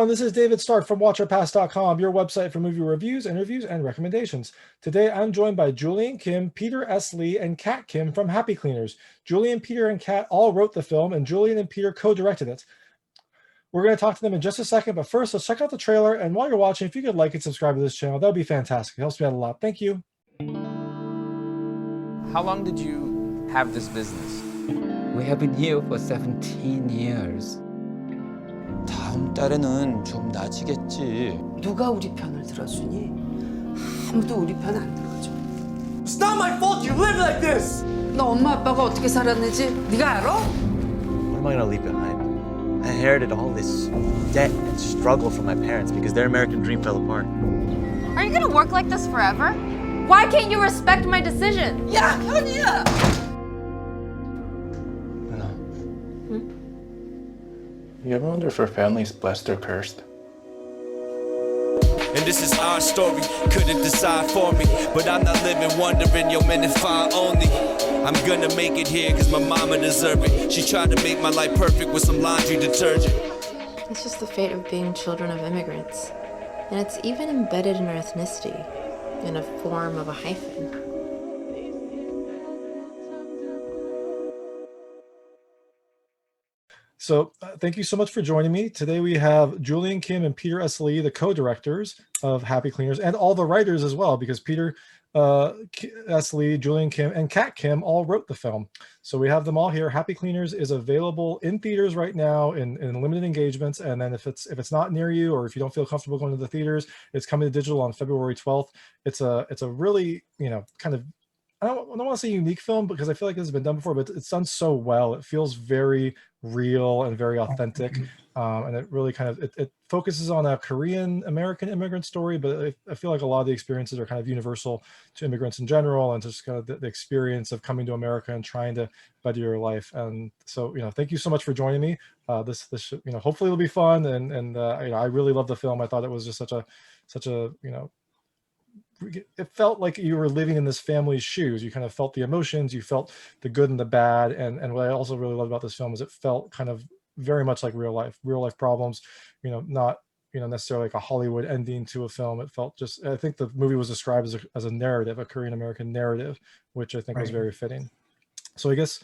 everyone. This is David Stark from WatchOurPass.com, your website for movie reviews, interviews, and recommendations. Today, I'm joined by Julian Kim, Peter S. Lee, and Kat Kim from Happy Cleaners. Julian, Peter, and Kat all wrote the film, and Julian and Peter co-directed it. We're going to talk to them in just a second, but first, let's check out the trailer. And while you're watching, if you could like and subscribe to this channel, that would be fantastic. It helps me out a lot. Thank you. How long did you have this business? We have been here for 17 years. 다음 달에는 좀 나아지겠지. 누가 우리 편을 들어주니? 아무도 우리 편 안 들어줘. It's not my fault you live like this! 너 엄마 아빠가 어떻게 살았는지 네가 알아? What am I gonna leave behind? I inherited all this debt and struggle from my parents because their American dream fell apart. Are you gonna work like this forever? Why can't you respect my decision? 야, 현이야! You ever wonder if her family's blessed or cursed? And this is our story, couldn't decide for me. But I'm not living wondering, yo man, if I only I'm gonna make it here cause my mama deserve it. She tried to make my life perfect with some laundry detergent. It's just the fate of being children of immigrants. And it's even embedded in our ethnicity, in a form of a hyphen. So thank you so much for joining me. Today we have Julian Kim and Peter S. Lee, the co-directors of Happy Cleaners, and all the writers as well, because Peter S. Lee, Julian Kim, and Kat Kim all wrote the film. So we have them all here. Happy Cleaners is available in theaters right now in limited engagements. And then if it's not near you, or if you don't feel comfortable going to the theaters, it's coming to digital on February 12th. It's a really, kind of, I don't want to say unique film because I feel like this has been done before, but it's done so well. It feels very real and very authentic. And it really kind of, it focuses on a Korean American immigrant story, but I feel like a lot of the experiences are kind of universal to immigrants in general, and just kind of the experience of coming to America and trying to better your life. And so, thank you so much for joining me. This should, hopefully it'll be fun. And I really love the film. I thought it was just such a, it felt like you were living in this family's shoes. You kind of felt the emotions, you felt the good and the bad. And what I also really loved about this film is it felt kind of very much like real life problems, not, necessarily like a Hollywood ending to a film. It felt just, I think the movie was described as a narrative, a Korean American narrative, which I think was very fitting. So I guess,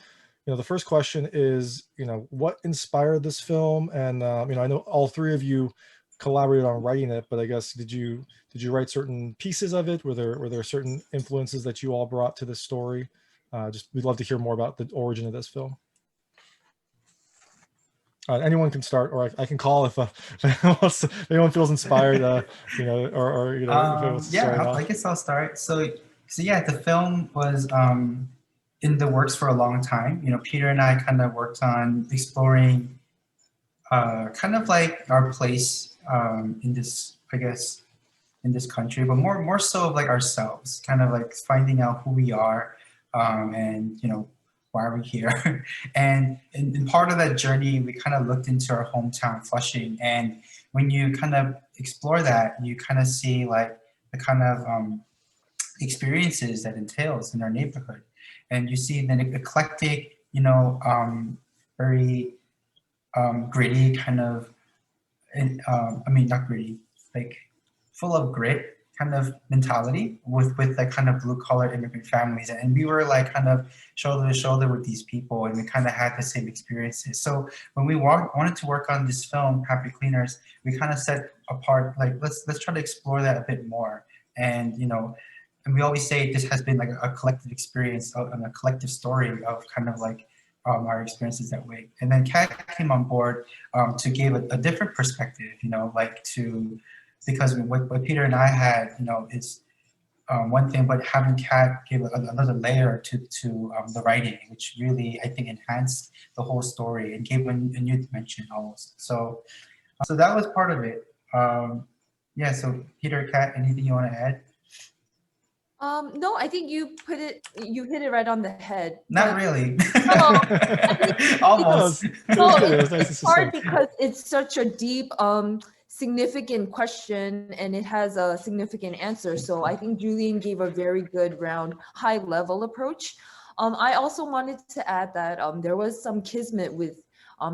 the first question is, what inspired this film? And, I know all three of you collaborated on writing it, but I guess did you write certain pieces of it? Were there certain influences that you all brought to this story? We'd love to hear more about the origin of this film. Anyone can start, or I can call if anyone feels inspired. I guess I'll start. So yeah, the film was in the works for a long time. Peter and I kind of worked on exploring kind of like our place in this, I guess, in this country, but more so of like ourselves, kind of like finding out who we are, and why are we here? And in part of that journey, we kind of looked into our hometown, Flushing, and when you kind of explore that, you kind of see like the kind of experiences that entails in our neighborhood, and you see the eclectic, very gritty kind of, not gritty, like full of grit kind of mentality with that kind of blue collar immigrant families. And we were like kind of shoulder to shoulder with these people, and we kind of had the same experiences. So when we wanted to work on this film, Happy Cleaners, we kind of set apart, like, let's try to explore that a bit more. And, and we always say this has been like a collective experience and a collective story of kind of like our experiences that way. And then Kat came on board to give a different perspective, because what Peter and I had, is one thing, but having Kat give another layer to the writing, which really, I think, enhanced the whole story and gave a new dimension almost. So that was part of it. So Peter, Kat, anything you want to add? No, I think you hit it right on the head. Not really. Almost. It's hard because it's such a deep, significant question, and it has a significant answer. So I think Julian gave a very good round, high level approach. I also wanted to add that there was some kismet with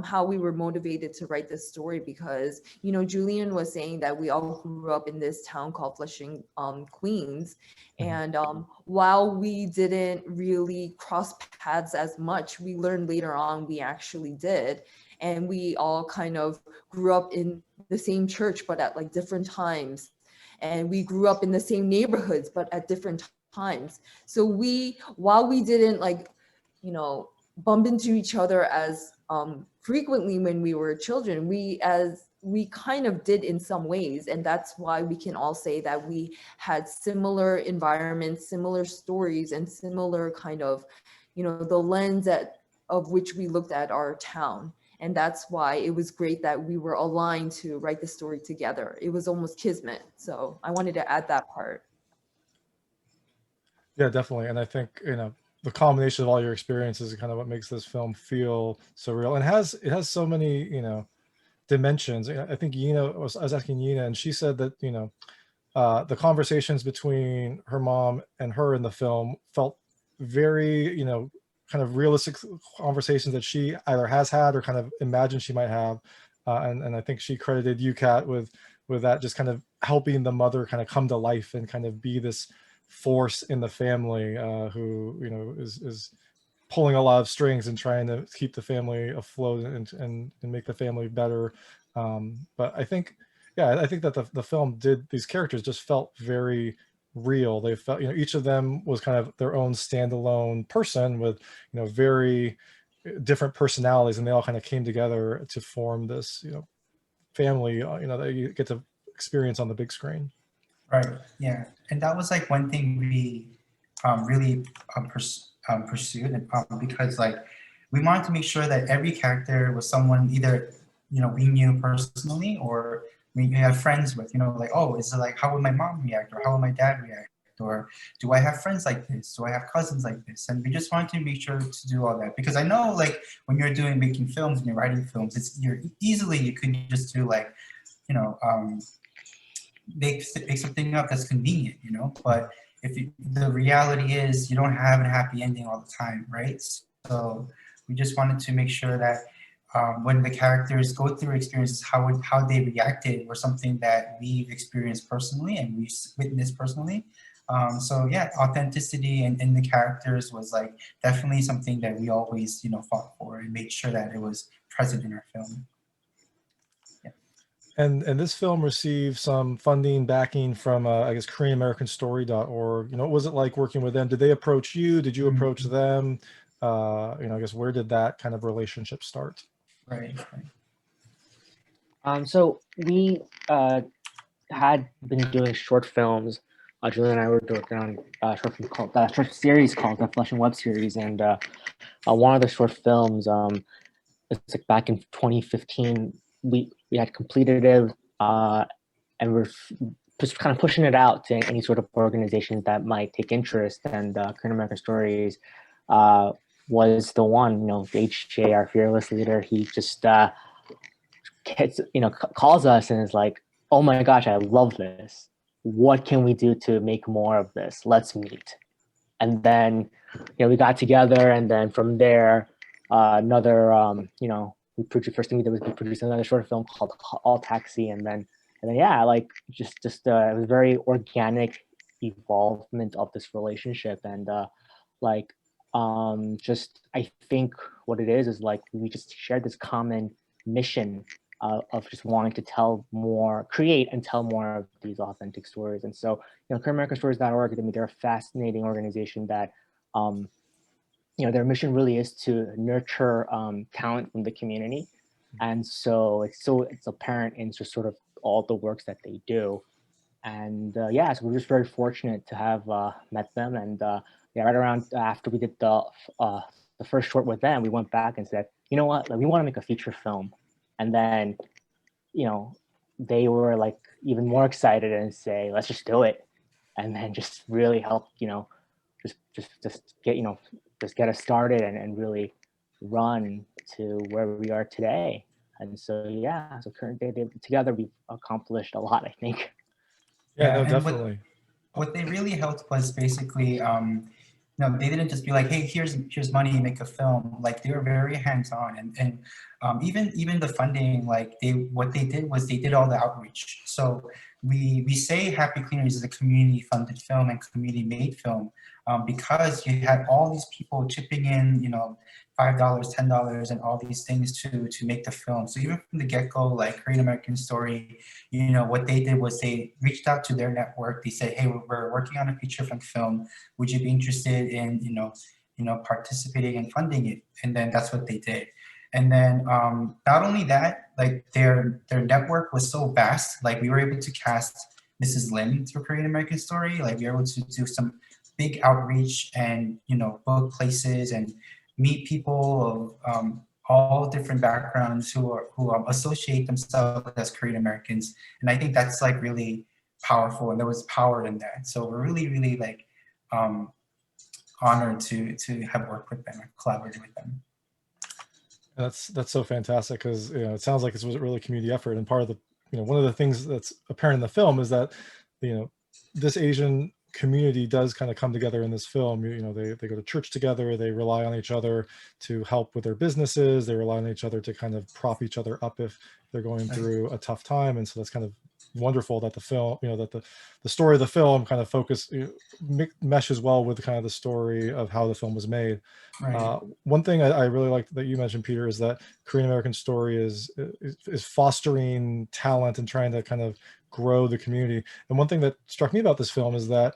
how we were motivated to write this story, because, you know, Julian was saying that we all grew up in this town called Flushing, Queens. And while we didn't really cross paths as much, we learned later on we actually did. And we all kind of grew up in the same church, but at like different times. And we grew up in the same neighborhoods, but at different times. So while we didn't like, you know, bump into each other as frequently when we were children, we kind of did in some ways. And that's why we can all say that we had similar environments, similar stories, and similar kind of, you know, the lens of which we looked at our town. And that's why it was great that we were aligned to write the story together. It was almost kismet. So I wanted to add that part. Yeah, definitely. And I think, you know, the combination of all your experiences is kind of what makes this film feel so real. And it has so many, you know, dimensions. I think Yeena, I was asking Yeena, and she said that, you know, the conversations between her mom and her in the film felt very, you know, kind of realistic conversations that she either has had or kind of imagined she might have. And I think she credited you, Kat, with that, just kind of helping the mother kind of come to life and kind of be this force in the family, who, you know, is pulling a lot of strings and trying to keep the family afloat and make the family better. But I think, yeah, I think that the film these characters just felt very real. They felt, you know, each of them was kind of their own standalone person with, you know, very different personalities, and they all kind of came together to form this, you know, family, you know, that you get to experience on the big screen. Right. Yeah. And that was like one thing we really pursued, and because like we wanted to make sure that every character was someone either, you know, we knew personally or we had friends with, you know, like, oh, is it like, how would my mom react, or how would my dad react, or do I have friends like this, do I have cousins like this? And we just wanted to make sure to do all that, because I know like when you're making films and you're writing films, you could just do like, you know, make something up that's convenient, you know. But the reality is you don't have a happy ending all the time, right? So we just wanted to make sure that when the characters go through experiences, how they reacted were something that we've experienced personally and we've witnessed personally. So yeah, authenticity in the characters was like definitely something that we always, you know, fought for and made sure that it was present in our film. Yeah. And this film received some funding backing from, I guess, KoreanAmericanStory.org. You know, what was it like working with them? Did they approach you? Did you approach them? You know, I guess, where did that kind of relationship start? Right. So we had been doing short films. Julian and I were working on a short series called the Flush and Web series, and one of the short films, it's like back in 2015, we had completed it, and we're just kind of pushing it out to any sort of organizations that might take interest. And Korean American Stories was the one. You know, HJ, our fearless leader, he just calls us and is like, "Oh my gosh, I love this. What can we do to make more of this? Let's meet." And then, you know, we got together, and then from there, another, you know, first thing we did was we produced another short film called All Taxi, and then yeah, like just it was very organic evolvement of this relationship. And just I think what it is like we just shared this common mission of just wanting to create and tell more of these authentic stories. And so, you know, KoreanAmericanStories.org, I mean, they're a fascinating organization that, you know, their mission really is to nurture talent from the community. And so it's apparent in just sort of all the works that they do. And yeah, so we're just very fortunate to have met them. And yeah, right around after we did the first short with them, we went back and said, you know what, like, we want to make a feature film. And then, you know, they were like even more excited and say, let's just do it. And then just really help, you know, just get, you know, just get us started and really run to where we are today. And so, yeah, so currently together we've accomplished a lot, I think. Yeah, no, definitely. What they really helped was basically, they didn't just be like, hey, here's money, make a film. Like they were very hands-on, and even the funding, like what they did was they did all the outreach. So we say Happy Cleaners is a community-funded film and community-made film because you had all these people chipping in, $5, $10, and all these things to make the film. So even from the get-go, like Korean American Story, what they did was they reached out to their network. They said, hey, we're working on a feature-length film. Would you be interested in, participating and funding it? And then that's what they did. And then not only that, like their network was so vast. Like we were able to cast Mrs. Lim through Korean American Story. Like we were able to do some big outreach and book places and meet people of all different backgrounds who associate themselves as Korean Americans. And I think that's like really powerful, and there was power in that. So we're really, really like honored to have worked with them and collaborated with them. That's so fantastic, because it sounds like this was a really community effort, and part of the one of the things that's apparent in the film is that this Asian community does kind of come together in this film. They go to church together, they rely on each other to help with their businesses, they rely on each other to kind of prop each other up if they're going through a tough time. And so that's kind of wonderful that the film, that the story of the film kind of meshes well with kind of the story of how the film was made. Right. One thing I really liked that you mentioned, Peter, is that Korean American Story is fostering talent and trying to kind of grow the community. And one thing that struck me about this film is that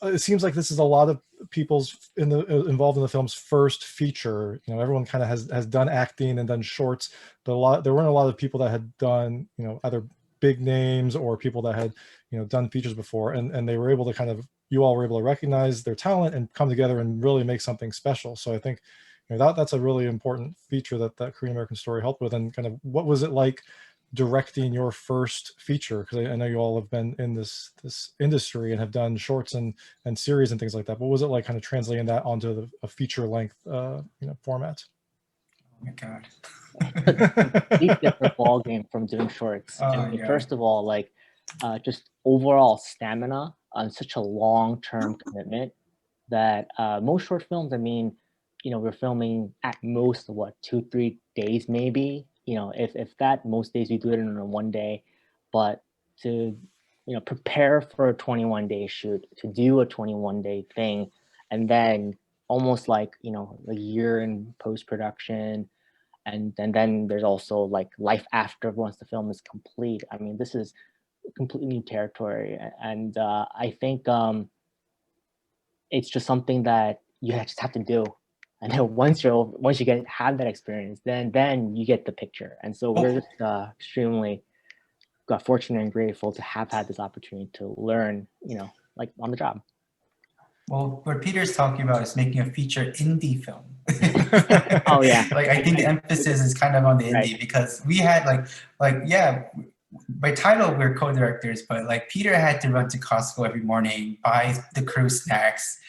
it seems like this is a lot of people's involved in the film's first feature. Everyone kind of has done acting and done shorts, but there weren't a lot of people that had done either big names or people that had done features before, and they were able to you all were able to recognize their talent and come together and really make something special. So I think that's a really important feature that Korean American Story helped with. And kind of what was it like directing your first feature? Because I know you all have been in this industry and have done shorts and series and things like that. What was it like kind of translating that onto a feature length format? Oh my God. Complete different ball game from doing shorts. First of all, like just overall stamina on such a long-term commitment that most short films, we're filming at most 2-3 days maybe. If that, most days we do it in one day. But to prepare for a 21-day shoot, to do a 21-day thing, and then almost like a year in post-production. And then there's also like life after once the film is complete. This is completely new territory. And I think it's just something that you just have to do. And then once you have that experience, then you get the picture. And so we're just extremely fortunate and grateful to have had this opportunity to learn, like on the job. Well, what Peter's talking about is making a feature indie film. Oh yeah. Like I think the emphasis is kind of on the indie, because we had by title we're co-directors, but like Peter had to run to Costco every morning, buy the crew snacks.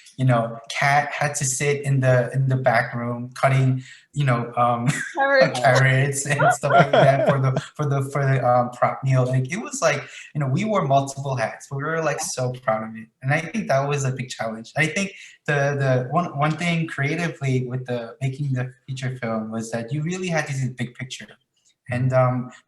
Kat had to sit in the back room cutting, carrots and stuff like that for the prop meal. Like it was like, we wore multiple hats, but we were like so proud of it. And I think that was a big challenge. I think the one thing creatively with making the feature film was that you really had to see the big picture. And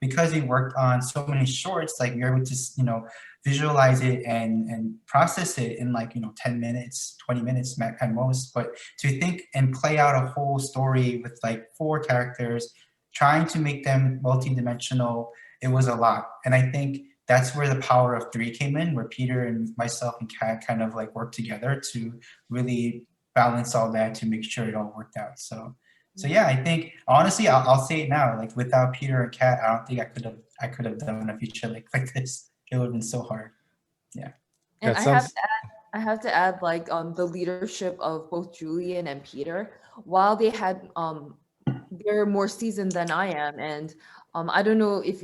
because we worked on so many shorts, like we were able to, visualize it and process it in 10 minutes, 20 minutes at most. But to think and play out a whole story with 4 characters, trying to make them multidimensional, it was a lot. And I think that's where the power of 3 came in, where Peter and myself and Kat kind of worked together to really balance all that to make sure it all worked out. So yeah, I think honestly, I'll say it now. Without Peter and Kat, I don't think I could have done a feature like this. It would have been so hard. Yeah. And I have to add the leadership of both Julian and Peter. While they had they're more seasoned than I am, and I don't know if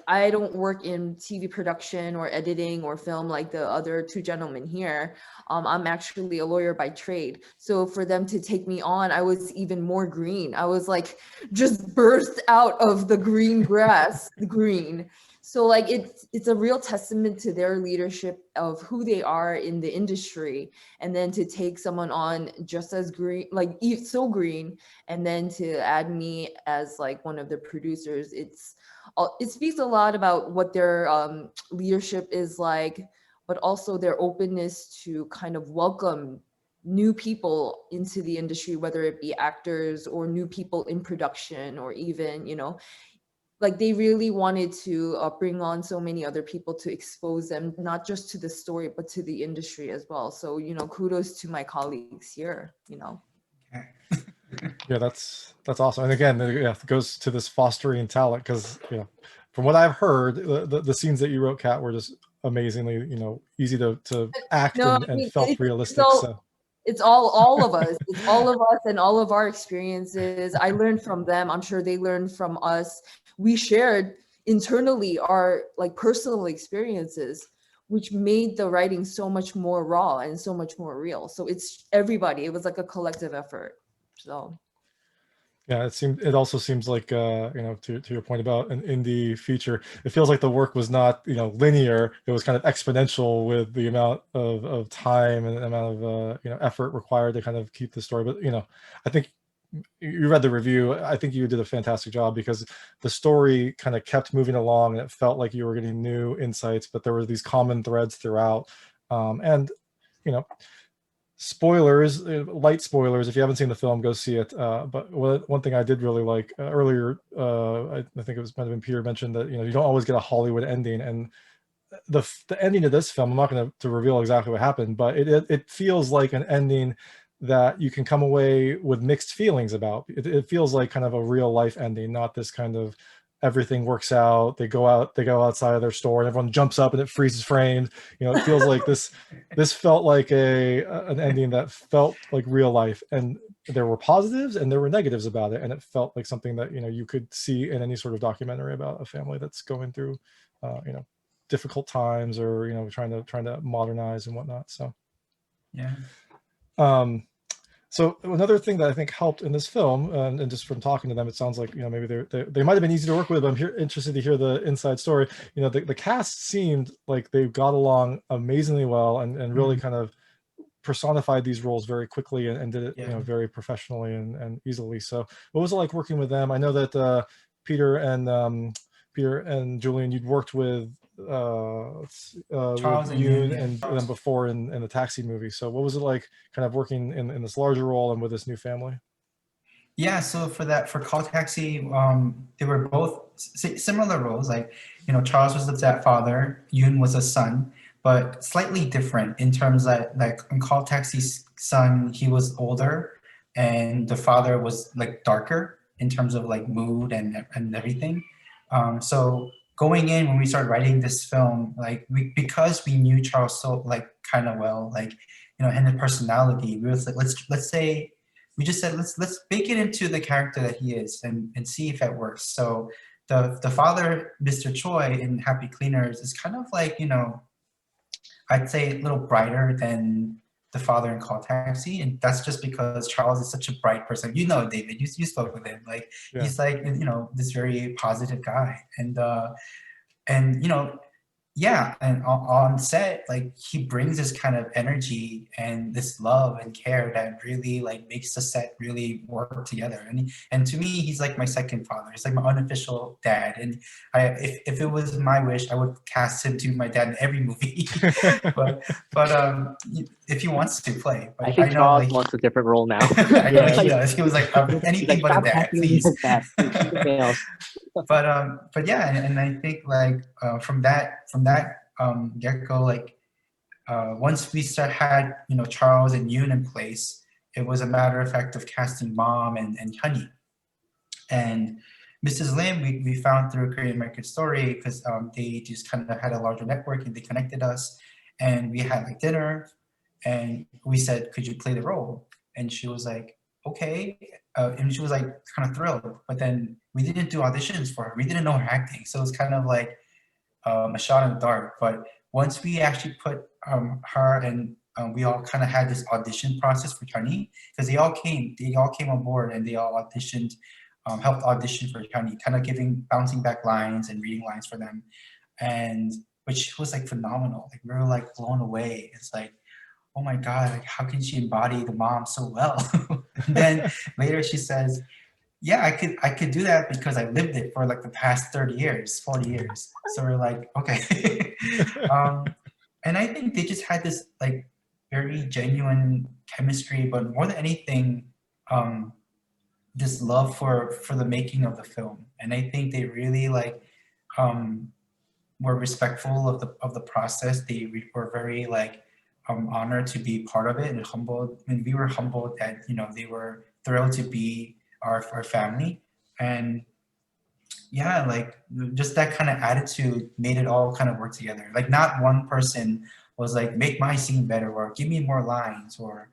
I don't work in TV production or editing or film like the other 2 gentlemen here. I'm actually a lawyer by trade. So for them to take me on, I was even more green. I was just burst out of the green grass, the green. So like it's a real testament to their leadership of who they are in the industry, and then to take someone on just as green, like so green, and then to add me as like one of the producers, it speaks a lot about what their leadership is like, but also their openness to kind of welcome new people into the industry, whether it be actors or new people in production, or even, you know, like they really wanted to bring on so many other people to expose them, not just to the story, but to the industry as well. So, you know, kudos to my colleagues here, you know. Yeah, that's awesome. And again, it goes to this fostering talent, because, you know, from what I've heard, the scenes that you wrote, Kat, were just amazingly, you know, easy to act No, and felt realistic. So it's all of us. It's all of us and all of our experiences. I learned from them. I'm sure they learned from us. We shared internally our like personal experiences, which made the writing so much more raw and so much more real. So it's everybody. It was like a collective effort. So yeah, it also seems like, you know, to your point about an indie feature, it feels like the work was not, you know, linear. It was kind of exponential with the amount of time and the amount of you know, effort required to kind of keep the story. But, you know, I think you read the review. I think you did a fantastic job, because the story kind of kept moving along and it felt like you were getting new insights, but there were these common threads throughout. And, you know, spoilers, light spoilers, if you haven't seen the film, go see it. But one thing I did really like earlier, I think it might have been Peter mentioned that, you know, you don't always get a Hollywood ending, and the ending of this film, I'm not going to reveal exactly what happened, but it feels like an ending that you can come away with mixed feelings about. It feels like kind of a real life ending, not this kind of everything works out, they go outside of their store and everyone jumps up and it freezes frames. You know, it feels like this felt like an ending that felt like real life, and there were positives and there were negatives about it, and it felt like something that, you know, you could see in any sort of documentary about a family that's going through you know, difficult times, or, you know, trying to modernize and whatnot. So yeah. So another thing that I think helped in this film, and just from talking to them, it sounds like, you know, maybe they might have been easy to work with, but I'm interested to hear the inside story. You know, the cast seemed like they got along amazingly well, and really kind of personified these roles very quickly, and did it, you know, very professionally and easily. So what was it like working with them? I know that Peter and Julian, you'd worked with Charles with Yoon and them before in the Taxi movie. So what was it like kind of working in this larger role and with this new family? Yeah, so for Call Taxi, they were both similar roles. Like, you know, Charles was the stepfather, Yoon was a son, but slightly different in terms that, like, in Call Taxi's son, he was older, and the father was like darker in terms of like mood and everything. So going in when we started writing this film, like because we knew Charles so like kind of well, like, you know, and the personality, we was like, we just said let's bake it into the character that he is, and see if that works. So the father, Mr. Choi in Happy Cleaners, is kind of like, you know, I'd say a little brighter than the father in Call Taxi, and that's just because Charles is such a bright person. You know, David, you spoke with him. Like, yeah. He's like, you know, this very positive guy, and you know, yeah, and on set, like, he brings this kind of energy and this love and care that really like makes the set really work together. And to me, he's like my second father. He's like my unofficial dad. And if it was my wish, I would cast him to my dad in every movie. but if he wants to play, but I think know, Charles like, wants a different role now. I know he does. He was like, anything but a dad, please. But yeah, and I think like from that get-go, like once we had, you know, Charles and Yoon in place, it was a matter of fact of casting Mom and Honey. And Mrs. Lim, we found through Korean American Story, because they just kind of had a larger network and they connected us, and we had like dinner, and we said, could you play the role? And she was like, okay. And she was like kind of thrilled, but then we didn't do auditions for her. We didn't know her acting. So it was kind of like a shot in the dark. But once we actually put her and we all kind of had this audition process for Honey, because they all came on board and they all auditioned, helped audition for Honey, kind of bouncing back lines and reading lines for them. and which was like phenomenal. Like we were like blown away. It's like, oh my God, like how can she embody the mom so well? And then later she says, yeah, I could do that because I lived it for like the past 30 years, 40 years. So we're like, okay. And I think they just had this like very genuine chemistry, but more than anything, this love for the making of the film. And I think they really like were respectful of the process. They were very like honored to be part of it and humbled. And we were humbled that, you know, they were thrilled to be our family. And yeah, like just that kind of attitude made it all kind of work together. Like not one person was like, make my scene better, or give me more lines, or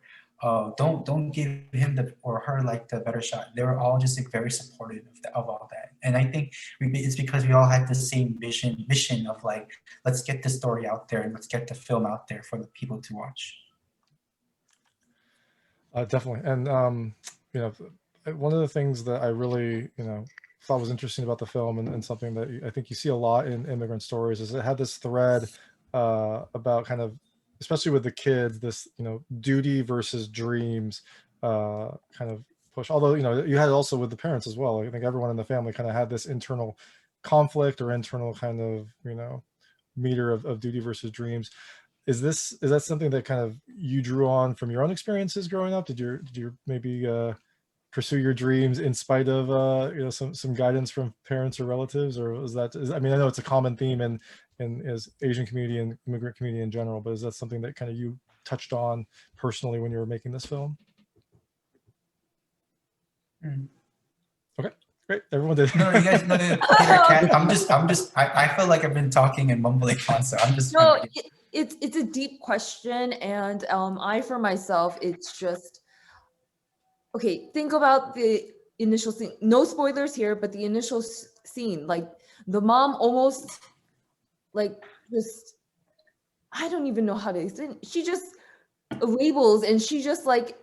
don't give him or her like the better shot. They were all just like very supportive of all that. And I think it's because we all had the same mission of like, let's get the story out there and let's get the film out there for the people to watch. Definitely. And you know, one of the things that I really, you know, thought was interesting about the film, and something that I think you see a lot in immigrant stories, is it had this thread about kind of, especially with the kids, this, you know, duty versus dreams kind of push. Although, you know, you had also with the parents as well. I think everyone in the family kind of had this internal conflict or internal kind of, you know, meter of duty versus dreams. Is that something that kind of you drew on from your own experiences growing up? Did you maybe pursue your dreams in spite of you know, some guidance from parents or relatives, or I mean, I know it's a common theme in as Asian community and immigrant community in general, but is that something that kind of you touched on personally when you were making this film? Okay, great. Everyone did. No, you guys, no, Peter, I feel like I've been talking and mumbling on, so I'm just. No, it's a deep question, and I for myself, it's just, okay, think about the initial scene. No spoilers here, but the initial scene, like the mom almost like just, I don't even know how to explain. She just labels and she just like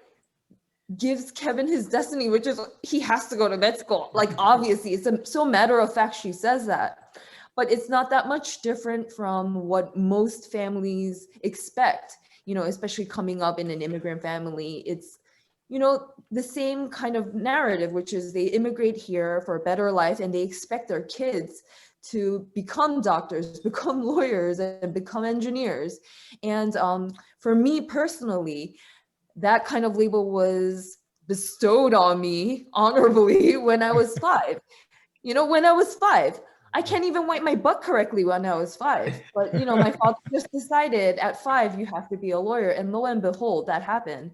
gives Kevin his destiny, which is he has to go to med school. Like obviously, it's so matter of fact she says that, but it's not that much different from what most families expect. You know, especially coming up in an immigrant family, it's, you know, the same kind of narrative, which is they immigrate here for a better life and they expect their kids to become doctors, become lawyers, and become engineers. And for me personally, that kind of label was bestowed on me honorably when I was 5. You know, when I was 5, I can't even wipe my butt correctly when I was 5. But, you know, my father just decided at 5, you have to be a lawyer. And lo and behold, that happened.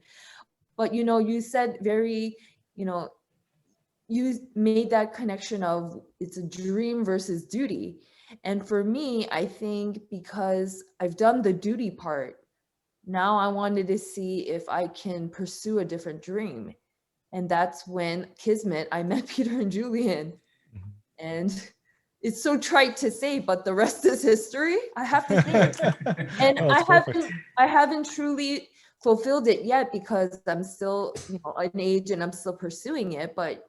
But, you know, you said very, you know, you made that connection of it's a dream versus duty. And for me, I think because I've done the duty part, now I wanted to see if I can pursue a different dream. And that's when Kismet, I met Peter and Julian. And it's so trite to say, but the rest is history. I have to say it. And I haven't truly fulfilled it yet because I'm still, you know, an age and I'm still pursuing it. But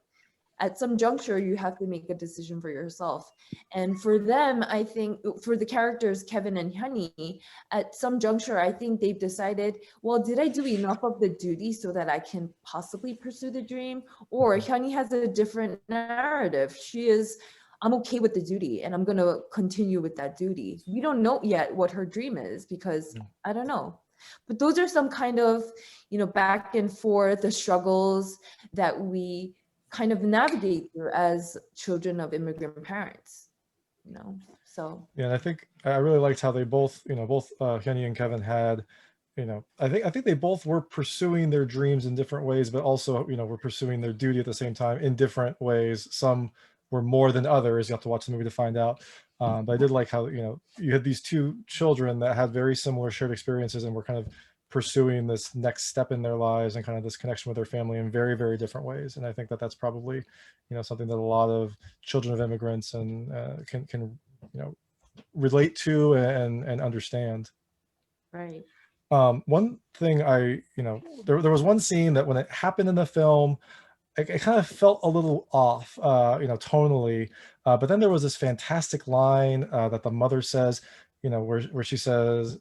at some juncture, you have to make a decision for yourself. And for them, I think for the characters, Kevin and Hyunhee, at some juncture, I think they've decided, well, did I do enough of the duty so that I can possibly pursue the dream? Or Hyunhee has a different narrative. She is, I'm okay with the duty and I'm going to continue with that duty. We don't know yet what her dream is because I don't know. But those are some kind of, you know, back and forth, the struggles that we kind of navigate through as children of immigrant parents, you know. So yeah, and I think I really liked how they both, you know, both Hyunhee and Kevin had, you know, I think they both were pursuing their dreams in different ways, but also, you know, were pursuing their duty at the same time in different ways. Some were more than others. You have to watch the movie to find out. But I did like how, you know, you had these two children that had very similar shared experiences and were kind of pursuing this next step in their lives and kind of this connection with their family in very, very different ways. And I think that that's probably, you know, something that a lot of children of immigrants and can, you know, relate to and understand. Right. One thing you know, there was one scene that when it happened in the film, it kind of felt a little off, tonally. But then there was this fantastic line that the mother says, where she says,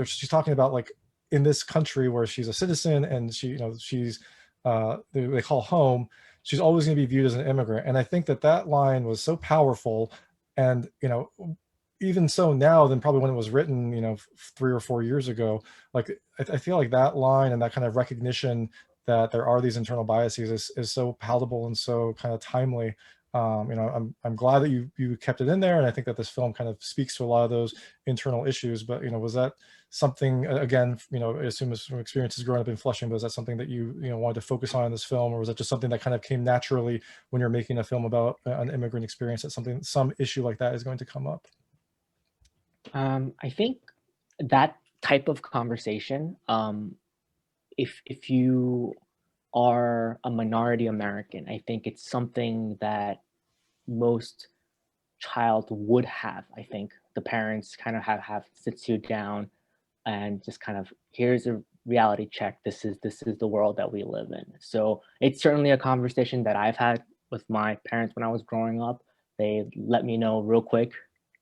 she's talking about like in this country where she's a citizen and she's they call home, she's always going to be viewed as an immigrant. And I think that line was so powerful, and even so now than probably when it was written 3 or 4 years ago. Like I feel like that line and that kind of recognition that there are these internal biases is so palatable and so kind of timely. I'm glad that you kept it in there, and I think that this film kind of speaks to a lot of those internal issues. But was that something, again, I assume from experiences growing up in Flushing, but is that something that you wanted to focus on in this film, or was that just something that kind of came naturally when you're making a film about an immigrant experience, that some issue like that is going to come up? I think that type of conversation, if you are a minority American, I think it's something that most child would have. I think the parents kind of have sits you down and just kind of, here's a reality check. This is the world that we live in. So it's certainly a conversation that I've had with my parents when I was growing up. They let me know real quick,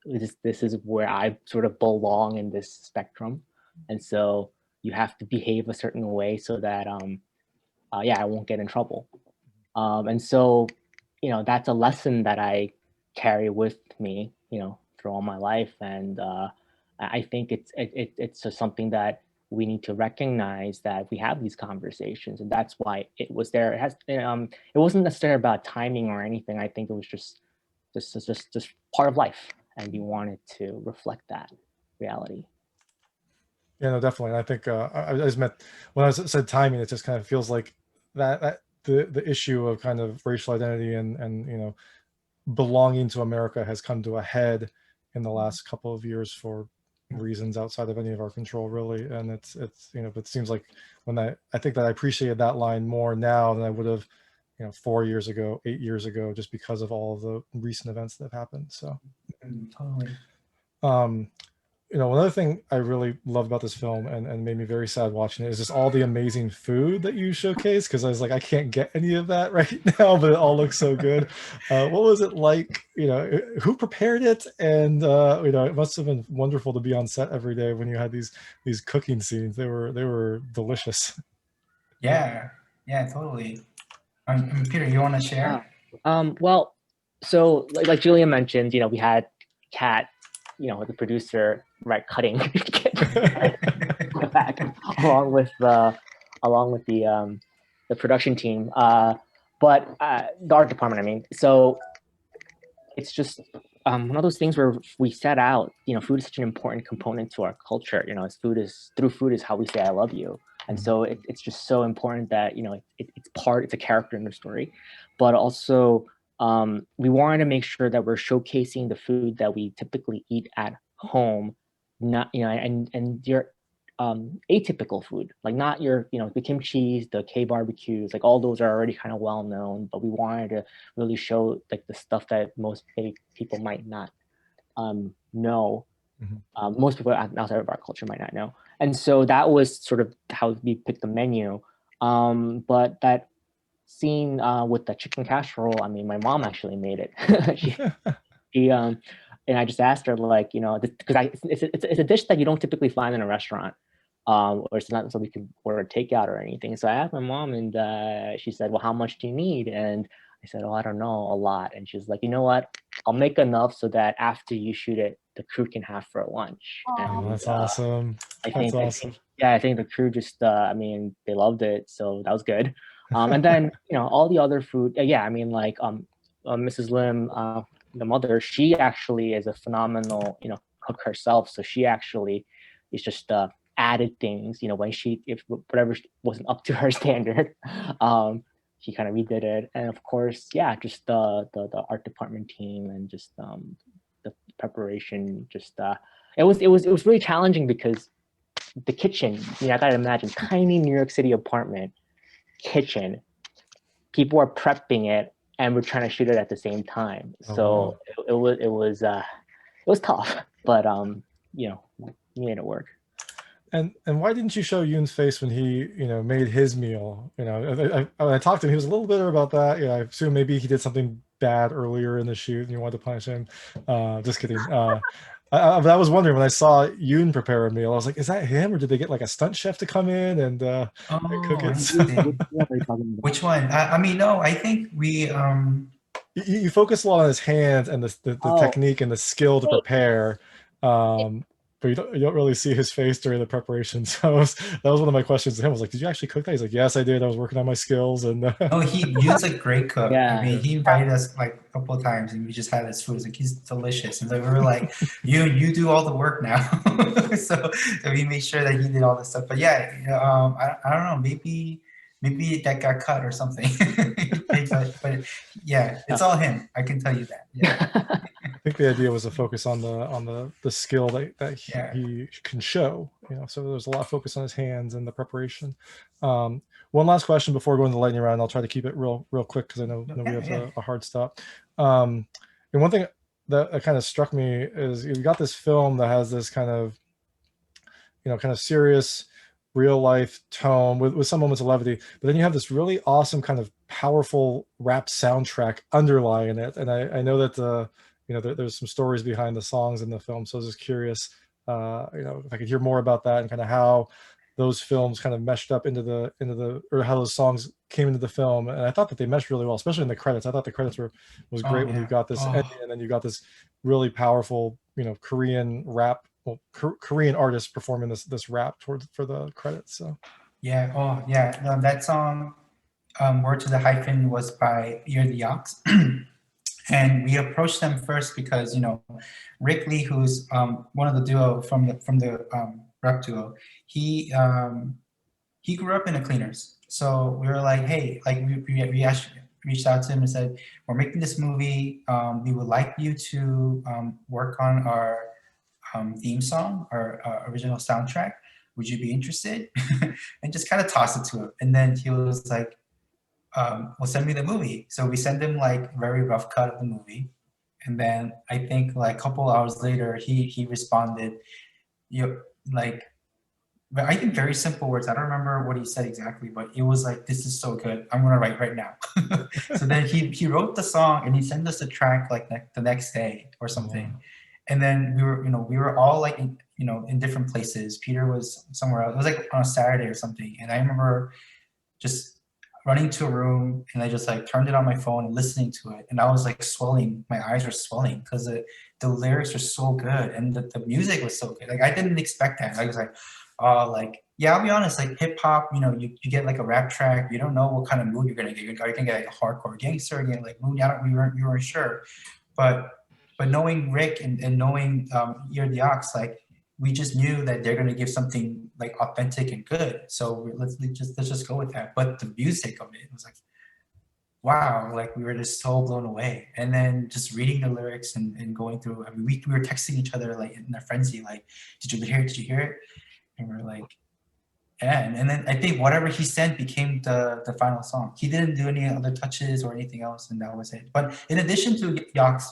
this is where I sort of belong in this spectrum. And so you have to behave a certain way so that, I won't get in trouble. And so, that's a lesson that I carry with me, through all my life. And I think it's just something that we need to recognize, that we have these conversations, and that's why it was there. It wasn't necessarily about timing or anything. I think it was just part of life, and we wanted to reflect that reality. Yeah, no, definitely. And I think I just meant when I said timing, it just kind of feels like that the issue of kind of racial identity and belonging to America has come to a head in the last couple of years for reasons outside of any of our control, really. And it's but it seems like I think that I appreciated that line more now than I would have 4 years ago, 8 years ago, just because of all of the recent events that have happened. So Totally. One other thing I really love about this film and made me very sad watching it is just all the amazing food that you showcase, because I was like, I can't get any of that right now, but it all looks so good. What was it like? Who prepared it? And it must have been wonderful to be on set every day when you had these cooking scenes. They were delicious. Yeah, totally. Peter, you want to share? Well, so like Julian mentioned, we had Kat, the producer, right, cutting back along with the production team, but the art department, I mean. So it's just one of those things where we set out, food is such an important component to our culture. Through food is how we say I love you. And so it's just so important that it's a character in the story, but also we wanted to make sure that we're showcasing the food that we typically eat at home, not and your atypical food, like not your the kimchi, the K barbecues, like all those are already kind of well known, but we wanted to really show like the stuff that most people might not know. Most people outside of our culture might not know. And so that was sort of how we picked the menu. But that scene with the chicken casserole, I mean, my mom actually made it. she and I just asked her, like, because it's a dish that you don't typically find in a restaurant, or it's not so we can order takeout or anything. So I asked my mom, and she said, well, how much do you need? And I said, oh, I don't know, a lot. And she's like, you know what? I'll make enough so that after you shoot it, the crew can have for lunch. And, that's awesome. I think the crew just, they loved it. So that was good. And then, all the other food, like Mrs. Lim, the mother, she actually is a phenomenal, cook herself. So she actually is just added things, when if whatever wasn't up to her standard, she kind of redid it. And of course, just the art department team and just the preparation, just it was really challenging because the kitchen, I gotta imagine, tiny New York City apartment kitchen, people are prepping it and we're trying to shoot it at the same time. So wow. It was tough, but we made it work. And why didn't you show Yoon's face when he, made his meal? When I talked to him, he was a little bitter about that. I assume maybe he did something bad earlier in the shoot and you wanted to punish him. Just kidding. But I was wondering when I saw Yoon prepare a meal, I was like, is that him, or did they get like a stunt chef to come in and cook I it? see. Which one? I mean, no, I think we You focus a lot on his hands and the technique and the skill to prepare, but you don't really see his face during the preparation. So that was one of my questions to him. I was like, did you actually cook that? He's like, yes, I did. I was working on my skills. And Oh, Yoon's a great cook. Yeah. I mean, he invited us like a couple of times, and we just had his food. It's like, he's delicious. And so we were like, you do all the work now. so we made sure that he did all the stuff. But yeah, I don't know. Maybe that got cut or something. but yeah, it's all him. I can tell you that. Yeah. I think the idea was to focus on the skill that he can show. So there's a lot of focus on his hands and the preparation. One last question before going to the lightning round. I'll try to keep it real quick because I know we have a hard stop. And one thing that kind of struck me is you got this film that has this kind of serious real life tone with some moments of levity, but then you have this really awesome kind of powerful rap soundtrack underlying it. And I know that there's some stories behind the songs in the film, so I was just curious if I could hear more about that and kind of how those films kind of meshed up into the or how those songs came into the film. And I thought that they meshed really well, especially in the credits. I thought the credits was great when you got this ending, and then you got this really powerful Korean rap, Korean artist performing this rap for the credits. So yeah, no, that song Word to the Hyphen was by Ear the Ox. And we approached them first because Rick Lee, who's one of the duo from the rap duo, he grew up in the cleaners. So we were like, hey, like we actually reached out to him and said, we're making this movie. We would like you to work on our theme song, our original soundtrack. Would you be interested? And just kind of toss it to him. And then he was like, well, send me the movie. So we sent him like very rough cut of the movie. And then I think like a couple hours later, he responded, but I think very simple words. I don't remember what he said exactly, but it was like, this is so good. I'm gonna write right now. So then he wrote the song and he sent us a track like the next day or something. Wow. And then we were all like in different places. Peter was somewhere else. It was like on a Saturday or something. And I remember just running to a room, and I just like turned it on my phone and listening to it. And I was like swelling, my eyes were swelling because the lyrics were so good and the music was so good. Like I didn't expect that. I was like, I'll be honest, like hip hop, you get like a rap track, you don't know what kind of mood you're gonna get. Are you gonna get like a hardcore gangster, again, like mood? We weren't sure. But knowing Rick and knowing Ear the Ox, like we just knew that they're gonna give something like authentic and good. So let's just go with that. But the music of it was like, wow, like we were just so blown away. And then just reading the lyrics and going through. I mean, we were texting each other like in a frenzy, like, did you hear it? Did you hear it? And we're like, yeah. And then I think whatever he sent became the final song. He didn't do any other touches or anything else, and that was it. But in addition to Yox,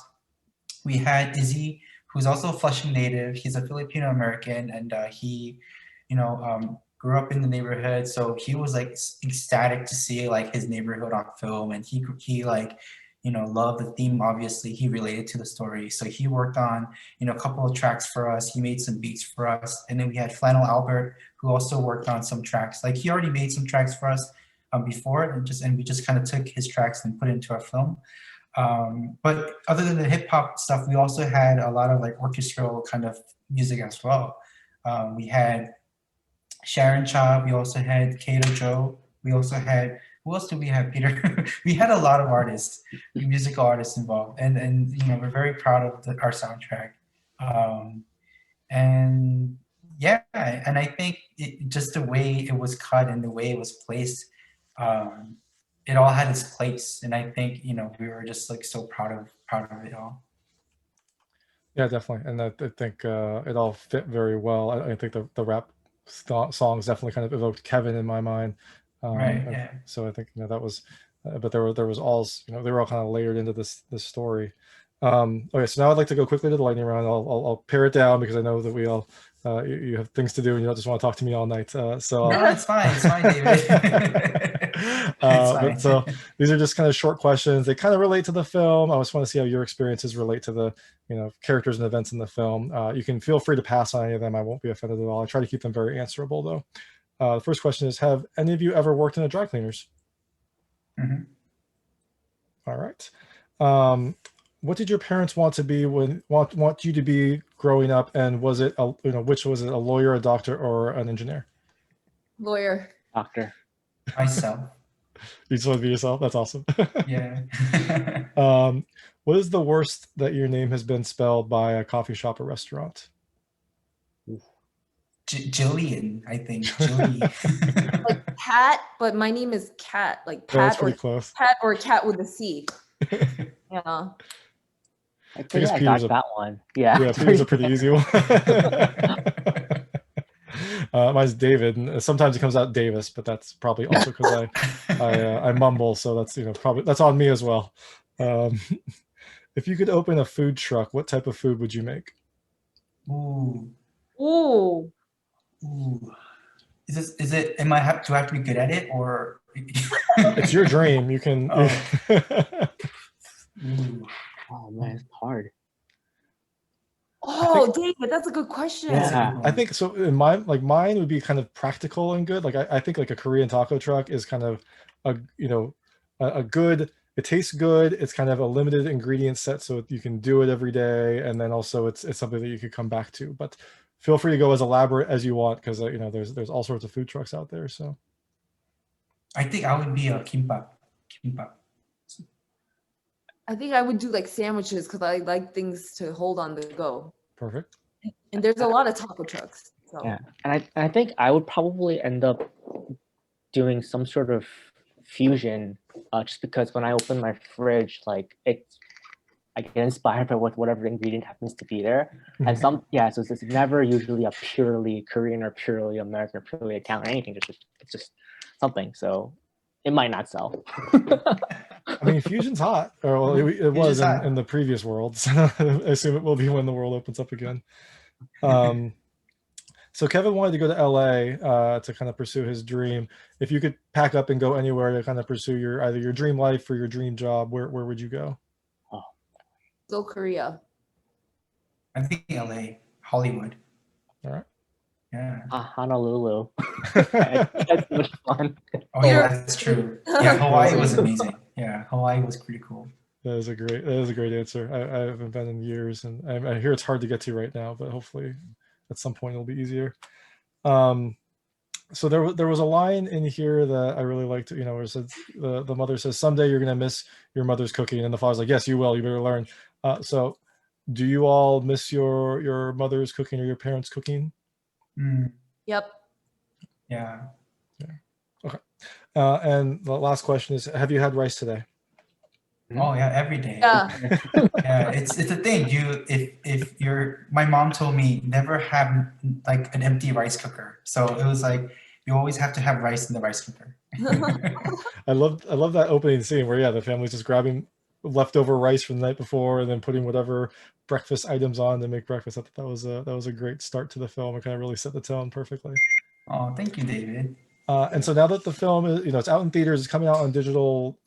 we had Izzy, who's also a Flushing native. He's a Filipino American, and he, grew up in the neighborhood. So he was like ecstatic to see like his neighborhood on film, and he like, loved the theme. Obviously, he related to the story. So he worked on, a couple of tracks for us. He made some beats for us, and then we had Flannel Albert, who also worked on some tracks. Like he already made some tracks for us before, and we just kind of took his tracks and put it into our film. But other than the hip hop stuff, we also had a lot of like orchestral kind of music as well. We had Sharon Cha, we also had Kato Joe, we also had, who else did we have, Peter? We had a lot of artists, musical artists involved, and we're very proud of our soundtrack. And yeah, and I think just the way it was cut and the way it was placed, it all had its place, and I think we were just like so proud of it all. Yeah, definitely, and I think it all fit very well. I think the rap songs definitely kind of evoked Kevin in my mind. Right. Yeah. So I think that was, but there was all they were all kind of layered into this story. Okay, so now I'd like to go quickly to the lightning round. I'll pare it down because I know that we all you have things to do and you don't just want to talk to me all night. No, it's fine, David. But so these are just kind of short questions. They kind of relate to the film. I just want to see how your experiences relate to the characters and events in the film. You can feel free to pass on any of them. I won't be offended at all. I try to keep them very answerable though. The first question is, have any of you ever worked in a dry cleaners? Mm-hmm. All right. What did your parents want to be want you to be growing up, and was it which was it, a lawyer, a doctor, or an engineer? Lawyer. Doctor. Myself. You just want to be yourself? That's awesome. Yeah. What is the worst that your name has been spelled by a coffee shop or restaurant? Julian, I think. Julie. Like Pat, but my name is Cat. Like Yeah, that's Pat pretty close. Pat or Cat with a C. Yeah. I think I got that one. Yeah. Yeah, Peter's a pretty easy one. Mine's David, and sometimes it comes out Davis, but that's probably also because I mumble, so that's probably that's on me as well. If you could open a food truck, what type of food would you make? Ooh. Ooh. Ooh. Do I have to be good at it, or It's your dream. You can. Oh man, it's hard. Oh, David, that's a good question. Yeah. I think so. In mine would be kind of practical and good. Like I think like a Korean taco truck is kind of a good. It tastes good. It's kind of a limited ingredient set, so you can do it every day, and then also it's something that you could come back to. But feel free to go as elaborate as you want, because there's all sorts of food trucks out there. So I think I would be a kimbap. I think I would do like sandwiches because I like things to hold on the go. Perfect. And there's a lot of taco trucks. So. Yeah, and I think I would probably end up doing some sort of fusion, just because when I open my fridge, like I get inspired by whatever ingredient happens to be there, and so it's never usually a purely Korean or purely American or purely Italian or anything. It's just something. So it might not sell. I mean, fusion's hot, or well, it was in the previous world. So I assume it will be when the world opens up again. So Kevin wanted to go to LA to kind of pursue his dream. If you could pack up and go anywhere to kind of pursue either your dream life or your dream job, where would you go? So Korea. I think LA, Hollywood. All right. Yeah. Honolulu. That's much fun. Oh yeah, that's true. Yeah, Hawaii was amazing. Yeah, Hawaii was pretty cool. That is a great answer. I haven't been in years, and I hear it's hard to get to right now, but hopefully at some point it'll be easier. So there was a line in here that I really liked, where it says the mother says, "Someday you're gonna miss your mother's cooking," and the father's like, "Yes, you will. You better learn." So do you all miss your mother's cooking or your parents' cooking? Yep. Yeah. Okay. And the last question is, have you had rice today? Oh yeah, every day. Yeah. Yeah, it's a thing. If my mom told me never have like an empty rice cooker. So it was like you always have to have rice in the rice cooker. I love that opening scene where the family's just grabbing leftover rice from the night before and then putting whatever breakfast items on to make breakfast. I thought that was a great start to the film. It kind of really set the tone perfectly. Oh, thank you, David. And so now that the film is, it's out in theaters, it's coming out on digital,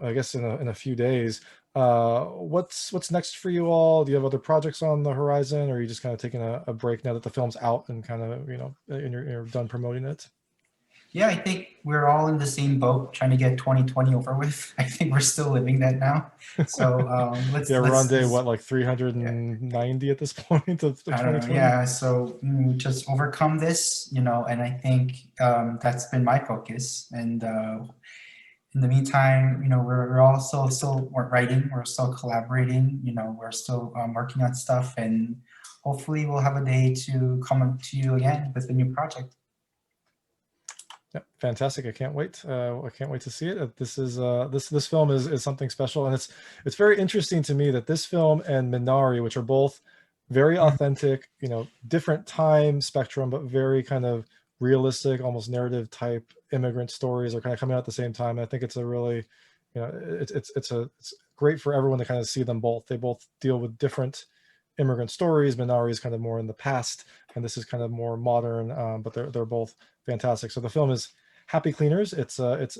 I guess in a few days. What's next for you all? Do you have other projects on the horizon, or are you just kind of taking a break now that the film's out and kind of, and you're done promoting it? Yeah, I think we're all in the same boat, trying to get 2020 over with. I think we're still living that now. So we're on day like 390 at this point of 2020. Yeah, so we just overcome this, and I think that's been my focus. And in the meantime, we're also still writing, we're still collaborating, we're still working on stuff, and hopefully we'll have a day to come up to you again with a new project. Yeah, fantastic! I can't wait. I can't wait to see it. This is this film is something special, and it's very interesting to me that this film and Minari, which are both very authentic, different time spectrum, but very kind of realistic, almost narrative type immigrant stories, are kind of coming out at the same time. And I think it's a really, it's great for everyone to kind of see them both. They both deal with different immigrant stories. Minari is kind of more in the past, and this is kind of more modern, but they're both fantastic. So the film is Happy Cleaners. It's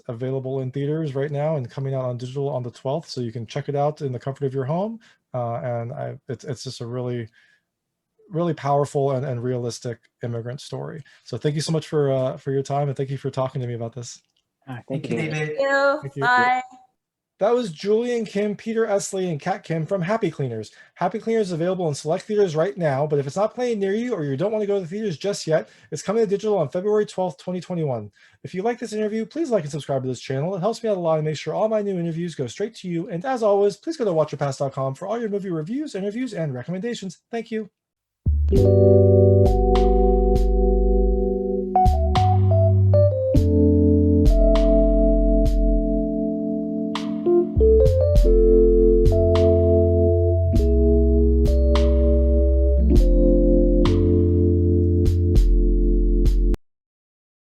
available in theaters right now and coming out on digital on the 12th, so you can check it out in the comfort of your home. It's just a really powerful and realistic immigrant story. So thank you so much for your time, and thank you for talking to me about this. Thank you, David. Thank you. Thank you. Bye. That was Julian Kim, Peter Esley, and Kat Kim from Happy Cleaners. Happy Cleaners is available in select theaters right now, but if it's not playing near you or you don't want to go to the theaters just yet, it's coming to digital on February 12th, 2021. If you like this interview, please like and subscribe to this channel. It helps me out a lot and make sure all my new interviews go straight to you. And as always, please go to watchyourpast.com for all your movie reviews, interviews, and recommendations. Thank you.